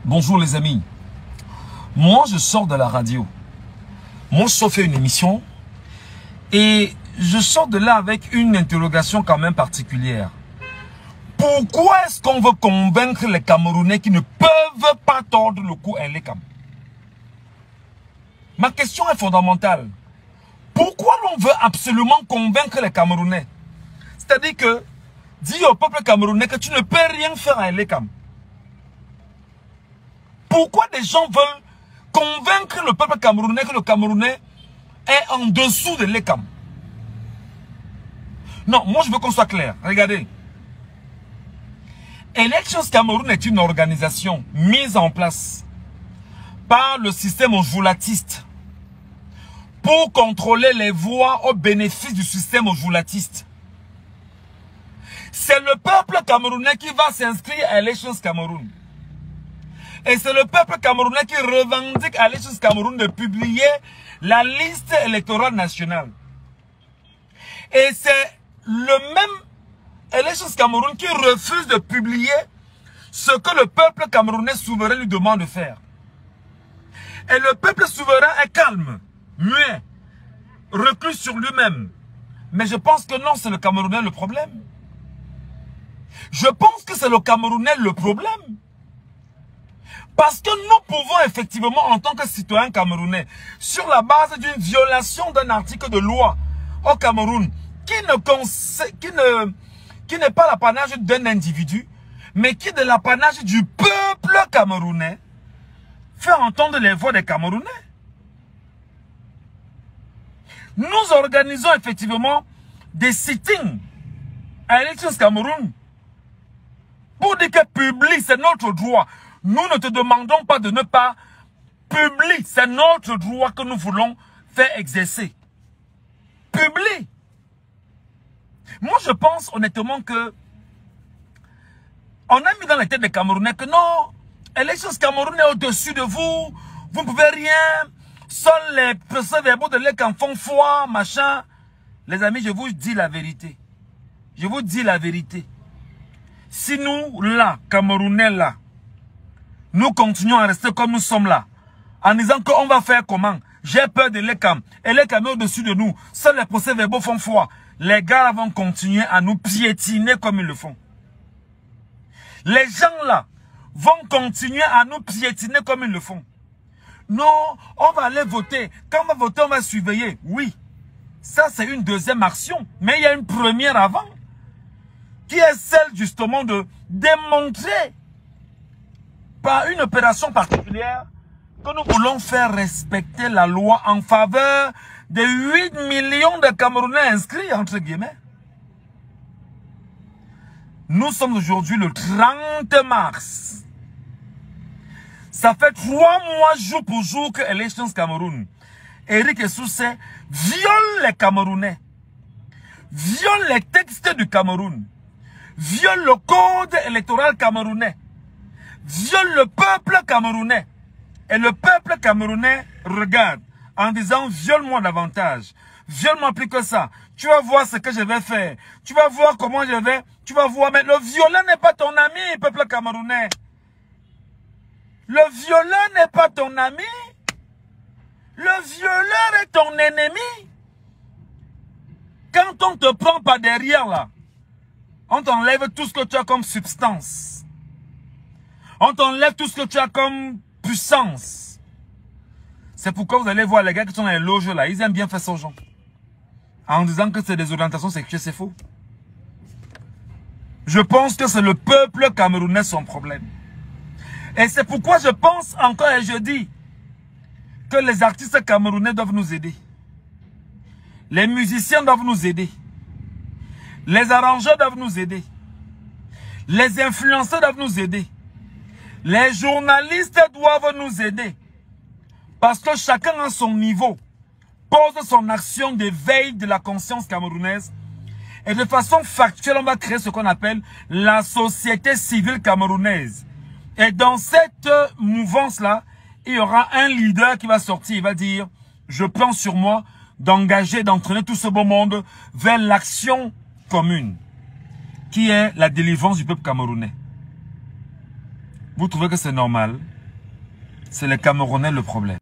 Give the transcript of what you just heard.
Bonjour les amis. Moi, je sors de la radio. Moi, je sors faire une émission. Et je sors de là avec une interrogation quand même particulière. Pourquoi est-ce qu'on veut convaincre les Camerounais qui ne peuvent pas tordre le cou à l'ECAM? Ma question est fondamentale. Pourquoi l'on veut absolument convaincre les Camerounais? C'est-à-dire que, dis au peuple camerounais que tu ne peux rien faire à l'ECAM. Pourquoi des gens veulent convaincre le peuple camerounais que le Camerounais est en dessous de l'ECAM? Non, moi je veux qu'on soit clair. Regardez. Elections Cameroun est une organisation mise en place par le système ojulatiste pour contrôler les voix au bénéfice du système ojulatiste. C'est le peuple camerounais qui va s'inscrire à Elections Cameroun. Et c'est le peuple camerounais qui revendique à Elections Cameroun de publier la liste électorale nationale. Et c'est le même Elections Cameroun qui refuse de publier ce que le peuple camerounais souverain lui demande de faire. Et le peuple souverain est calme, muet, reclus sur lui-même. Mais je pense que non, c'est le Camerounais le problème. Je pense que c'est le Camerounais le problème. Parce que nous pouvons effectivement, en tant que citoyens camerounais, sur la base d'une violation d'un article de loi au Cameroun, qui n'est pas l'apanage d'un individu, mais qui est de l'apanage du peuple camerounais, faire entendre les voix des Camerounais. Nous organisons effectivement des sittings à Elections Cameroun pour dire que publie, c'est notre droit. Nous ne te demandons pas de ne pas publier, c'est notre droit que nous voulons faire exercer. Publie. Moi, je pense honnêtement que on a mis dans la tête des Camerounais que non, Elections Cameroun est au-dessus de vous, vous ne pouvez rien, seuls les procès-verbaux de l'ECAM font foi, machin. Les amis, je vous dis la vérité. Je vous dis la vérité. Si nous, là, Camerounais, là, nous continuons à rester comme nous sommes là, en disant qu'on va faire comment? J'ai peur de l'ECAM. Et l'ECAM est au-dessus de nous. Seuls les procès-verbaux font foi. Les gars vont continuer à nous piétiner comme ils le font. Les gens là vont continuer à nous piétiner comme ils le font. Non, on va aller voter. Quand on va voter, on va surveiller. Oui, ça c'est une deuxième action. Mais il y a une première avant, qui est celle justement de démontrer par une opération particulière que nous voulons faire respecter la loi en faveur des 8 millions de Camerounais inscrits, entre guillemets. Nous sommes aujourd'hui le 30 mars. Ça fait 3 mois jour pour jour que Elections Cameroun, Éric Essoussé, viole les Camerounais, viole les textes du Cameroun, viole le code électoral camerounais, viole le peuple camerounais. Et le peuple camerounais regarde en disant viole-moi davantage, viole-moi plus que ça. Tu vas voir ce que je vais faire. Tu vas voir comment je vais. Tu vas voir. Mais le violent n'est pas ton ami, peuple camerounais. Le violent n'est pas ton ami. Le violeur est ton ennemi. Quand on te prend par derrière là, on t'enlève tout ce que tu as comme substance. On t'enlève tout ce que tu as comme puissance. C'est pourquoi vous allez voir les gars qui sont dans les loges là, ils aiment bien faire ça aux gens. En disant que c'est des orientations sexuelles, c'est faux. Je pense que c'est le peuple camerounais son problème. Et c'est pourquoi je pense encore et je dis que les artistes camerounais doivent nous aider. Les musiciens doivent nous aider. Les arrangeurs doivent nous aider. Les influenceurs doivent nous aider. Les journalistes doivent nous aider. Parce que chacun à son niveau pose son action d'éveil de la conscience camerounaise. Et de façon factuelle, on va créer ce qu'on appelle la société civile camerounaise. Et dans cette mouvance-là, il y aura un leader qui va sortir, il va dire, je prends sur moi d'engager, d'entraîner tout ce beau monde vers l'action commune, qui est la délivrance du peuple camerounais. Vous trouvez que c'est normal? C'est les Camerounais le problème.